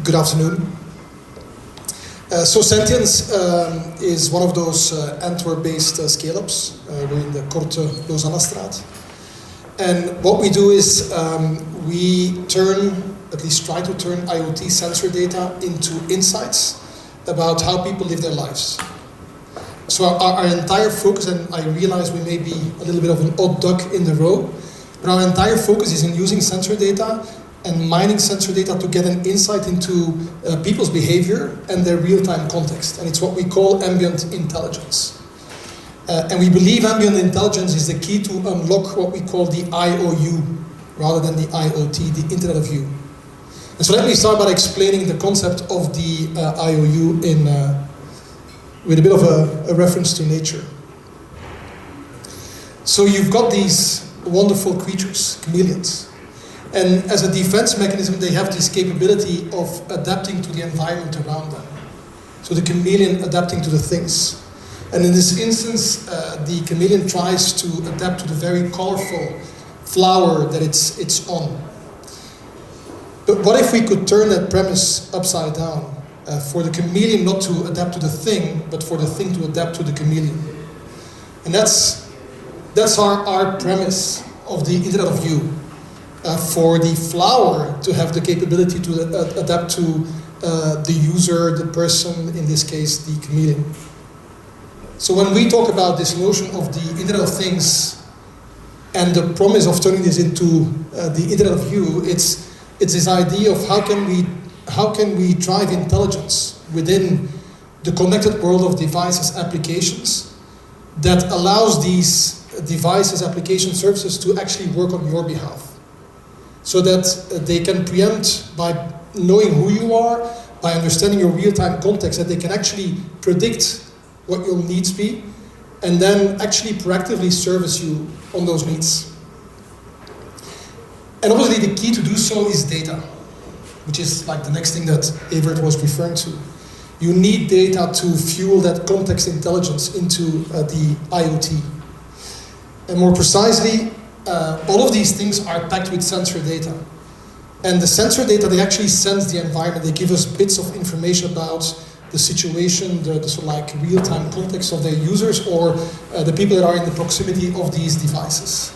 Good afternoon. So Sentiance is one of those Antwerp-based scale-ups. We're in the Korte Lausanne-straat. And what we do is we try to turn IoT sensor data into insights about how people live their lives. So our entire focus, and I realize we may be a little bit of an odd duck in the row, but our entire focus is in using sensor data and mining sensor data to get an insight into people's behavior and their real-time context. And it's what we call ambient intelligence. And we believe ambient intelligence is the key to unlock what we call the IOU, rather than the IoT, the Internet of You. And so let me start by explaining the concept of the IOU with a bit of a reference to nature. So you've got these wonderful creatures, chameleons. And as a defense mechanism, they have this capability of adapting to the environment around them. So the chameleon adapting to the things. And in this instance, the chameleon tries to adapt to the very colorful flower that it's on. But what if we could turn that premise upside down? For the chameleon not to adapt to the thing, but for the thing to adapt to the chameleon. And that's our premise of the Internet of You. For the flower to have the capability to adapt to the user, the person, in this case, the chameleon. So when we talk about this notion of the Internet of Things and the promise of turning this into the Internet of You, it's this idea of how can we drive intelligence within the connected world of devices, applications, that allows these devices, application services to actually work on your behalf. So that they can preempt, by knowing who you are, by understanding your real-time context, that they can actually predict what your needs be, and then actually proactively service you on those needs. And obviously the key to do so is data, which is like the next thing that Evert was referring to. You need data to fuel that context intelligence into the IoT. And more precisely, all of these things are packed with sensor data. And the sensor data, they actually sense the environment. They give us bits of information about the situation, the sort of like real-time context of their users, or the people that are in the proximity of these devices.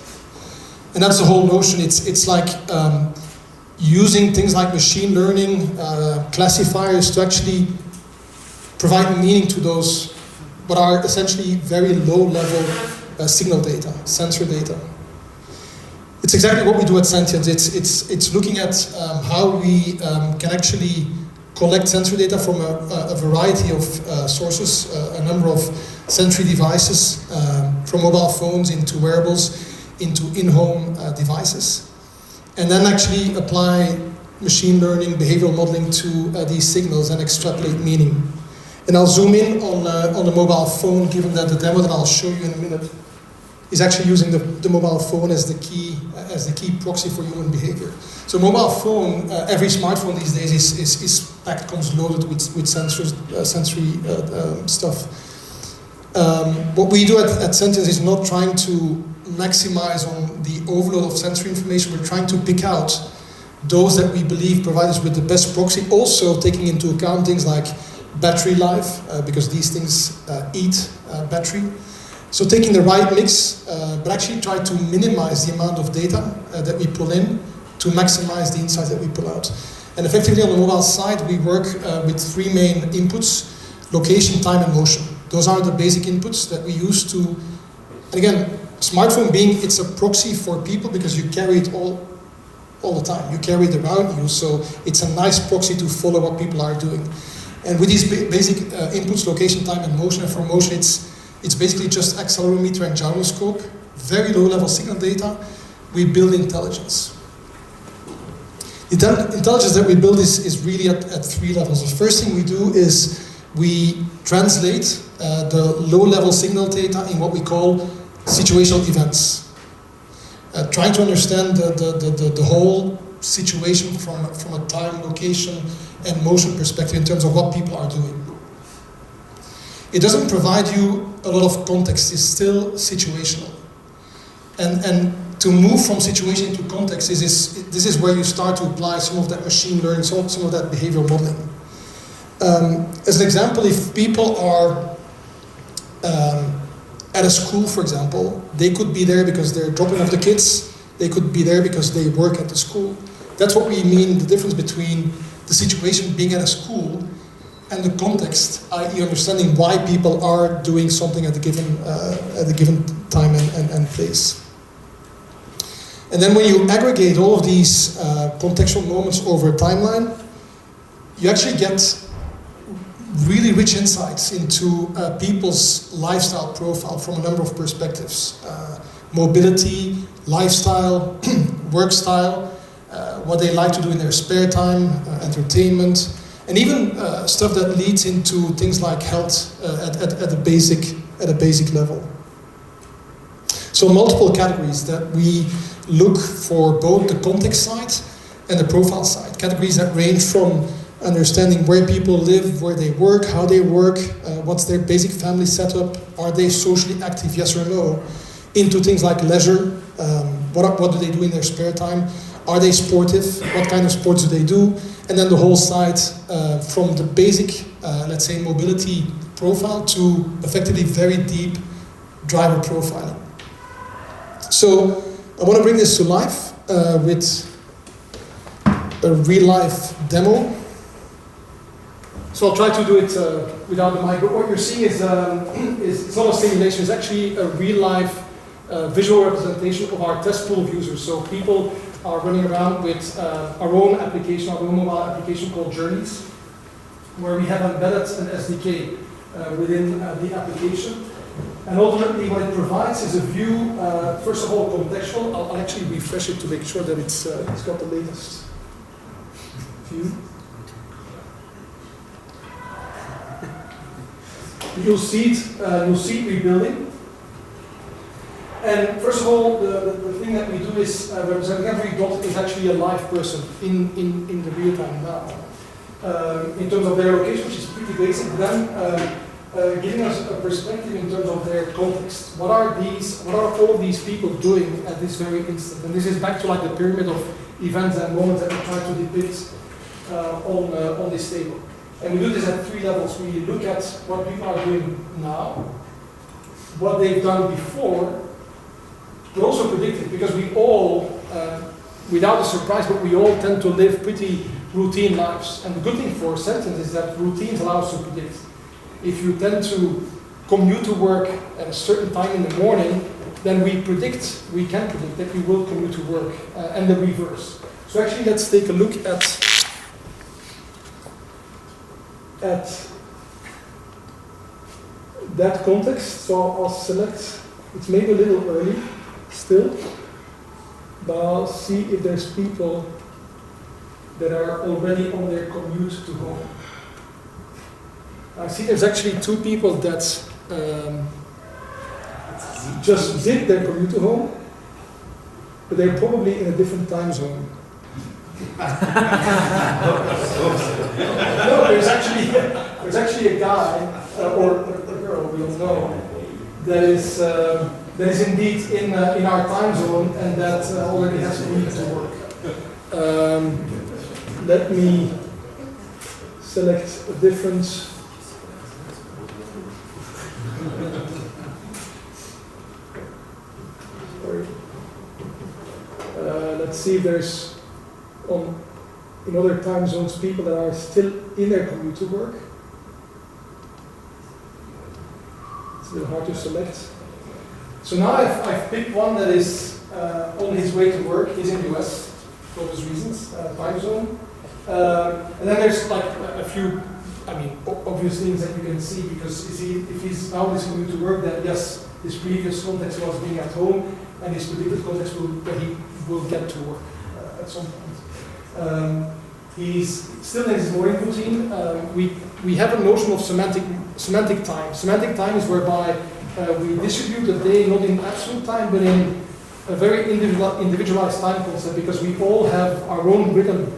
And that's the whole notion. It's like using things like machine learning, classifiers to actually provide meaning to those, what are essentially very low-level signal data, sensor data. It's exactly what we do at Sentiance. It's looking at how we can actually collect sensor data from a variety of sources, a number of sensory devices, from mobile phones into wearables, into in-home devices, and then actually apply machine learning, behavioral modeling to these signals and extrapolate meaning. And I'll zoom in on the mobile phone, given that the demo that I'll show you in a minute is actually using the mobile phone as the key proxy for human behavior. So mobile phone, every smartphone these days is packed, comes loaded with sensors, sensory stuff. What we do at Sentiance is not trying to maximize on the overload of sensory information. We're trying to pick out those that we believe provide us with the best proxy, also taking into account things like battery life, because these things eat battery. So taking the right mix, but actually try to minimize the amount of data that we pull in to maximize the insights that we pull out. And effectively on the mobile side, we work with three main inputs: location, time, and motion. Those are the basic inputs that we use to, and again, smartphone being, it's a proxy for people because you carry it all the time. You carry it around you, so it's a nice proxy to follow what people are doing. And with these basic inputs, location, time, and motion, and for motion, it's basically just accelerometer and gyroscope, very low-level signal data. We build intelligence. The intelligence that we build is really at three levels. The first thing we do is we translate the low-level signal data in what we call situational events. Trying to understand the whole situation from a time, location, and motion perspective in terms of what people are doing. It doesn't provide you a lot of context, it's still situational. And to move from situation to context, this is where you start to apply some of that machine learning, some of that behavioral modeling. As an example, if people are at a school, for example, they could be there because they're dropping off the kids, they could be there because they work at the school. That's what we mean, the difference between the situation being at a school and the context, i.e. understanding why people are doing something at a given time and place. And then when you aggregate all of these contextual moments over a timeline, you actually get really rich insights into people's lifestyle profile from a number of perspectives. Mobility, lifestyle, work style, what they like to do in their spare time, entertainment, and even stuff that leads into things like health at a basic level. So multiple categories that we look for both the context side and the profile side. Categories that range from understanding where people live, where they work, how they work, what's their basic family setup, are they socially active, yes or no, into things like leisure, what do they do in their spare time, are they sportive, what kind of sports do they do, and then the whole side from the basic, let's say, mobility profile to effectively very deep driver profiling. So I want to bring this to life with a real-life demo. So I'll try to do it without the mic, but what you're seeing is it's not a simulation, it's actually a real-life visual representation of our test pool of users. So people are running around with our own application, our own mobile application called Journeys, where we have embedded an SDK within the application. And ultimately what it provides is a view, first of all contextual. I'll actually refresh it to make sure that it's got the latest view. You'll see it rebuilding. And first of all, the thing that we do is representing every dot is actually a live person in the real time now. In terms of their location, which is pretty basic, then giving us a perspective in terms of their context. What are all of these people doing at this very instant? And this is back to like the pyramid of events and moments that we try to depict on this table. And we do this at 3 levels. We look at what people are doing now, what they've done before, but also predict it, because we all, without a surprise, but we all tend to live pretty routine lives. And the good thing for Sentiance is that routines allow us to predict. If you tend to commute to work at a certain time in the morning, then we can predict that you will commute to work, and the reverse. So actually, let's take a look at that context. So I'll select, it's maybe a little early still, but I'll see if there's people that are already on their commute to home. I see there's actually 2 people that just did their commute to home, but they're probably in a different time zone. No, there's actually a guy or a girl, we don't know, that is indeed in our time zone and that already has commuted to work. Let me select a different. Sorry. Let's see if there's in other time zones people that are still in their commute to work. It's a little hard to select. So now I've picked one that is on his way to work. He's in the US for those reasons, time zone. And then there's like a few, obvious things that you can see, because if he's now on his commute to work, then yes, his previous context was being at home, and his predicted context that he will get to work at some point. He's still in his morning routine. We have a notion of semantic time. Semantic time is whereby we distribute the day not in absolute time, but in a very individualized time concept, because we all have our own rhythm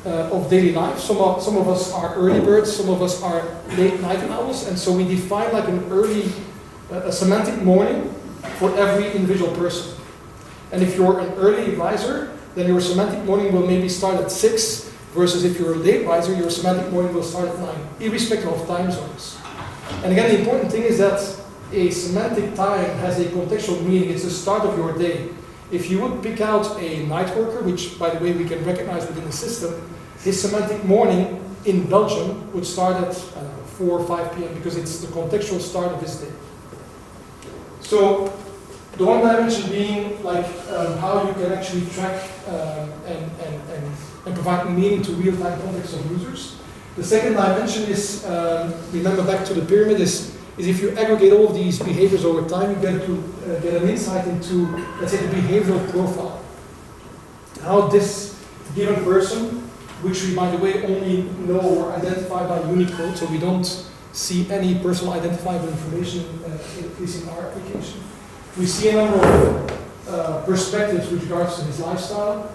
of daily life. Some of us are early birds, some of us are late night owls, and so we define like a semantic morning for every individual person. And if you're an early riser, then your semantic morning will maybe start at 6, versus if you're a late riser, your semantic morning will start at 9, irrespective of time zones. And again, the important thing is that a semantic time has a contextual meaning. It's the start of your day. If you would pick out a night worker, which, by the way, we can recognize within the system, his semantic morning in Belgium would start at 4 or 5 p.m. because it's the contextual start of his day. So the one dimension being like how you can actually track and provide meaning to real-time context of users. The second dimension is, remember back to the pyramid, is if you aggregate all of these behaviors over time, you get an insight into, let's say, the behavioral profile. How this given person, which we, by the way, only know or identify by Unicode, so we don't see any personal identifiable information, at least in our application. We see a number of perspectives with regards to his lifestyle.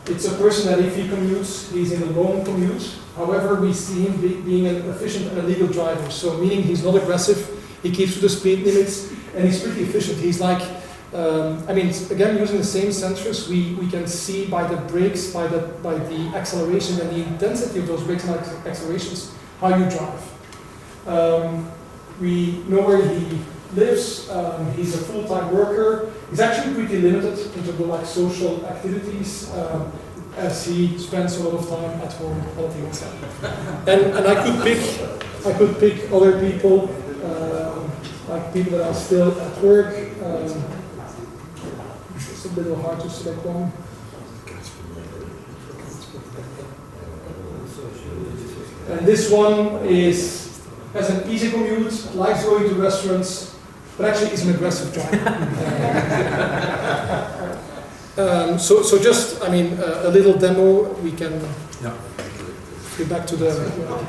It's a person that if he commutes, he's in a long commute. However, we see him being an efficient and a legal driver. So meaning he's not aggressive, he keeps to the speed limits, and he's pretty efficient. He's like, I mean, again, using the same sensors, we can see by the brakes, by the acceleration and the intensity of those brakes and accelerations, how you drive. We know where he lives. He's a full-time worker. He's actually pretty limited in terms of like social activities, as he spends a lot of time at home all the time. And I could pick other people, like people that are still at work. It's a little hard to select one. And this one has an easy commute, likes going to restaurants, but actually is an aggressive driver. So just, I mean, a little demo, we can get back to the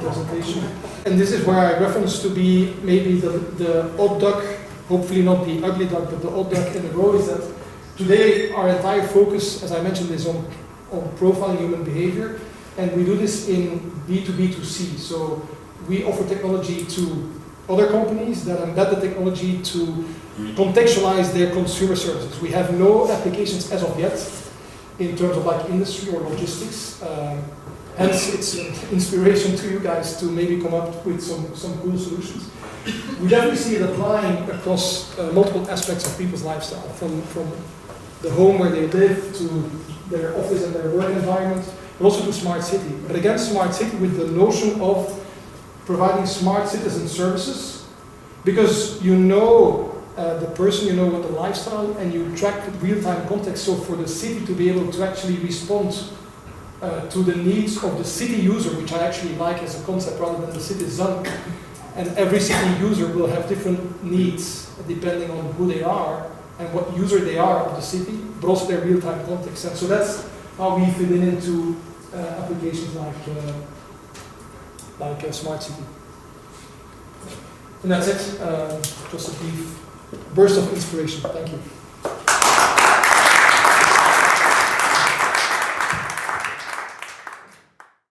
presentation. And this is where I reference to be maybe the odd duck, hopefully not the ugly duck, but the odd duck in the row, is that today our entire focus, as I mentioned, is on profiling human behavior. And we do this in B2B2C. So we offer technology to other companies that embed the technology to contextualize their consumer services. We have no applications as of yet in terms of like industry or logistics. Hence, it's an inspiration to you guys to maybe come up with some cool solutions. We definitely see it applying across multiple aspects of people's lifestyle, from the home where they live to their office and their work environment, but also to smart city. But again, smart city with the notion of providing smart citizen services, because you know the person, you know what the lifestyle, and you track real-time context. So for the city to be able to actually respond to the needs of the city user, which I actually like as a concept rather than the citizen, and every city user will have different needs depending on who they are and what user they are of the city, but also their real-time context. And so that's how we fit into applications like a smart city. And that's it. Just a brief burst of inspiration. Thank you.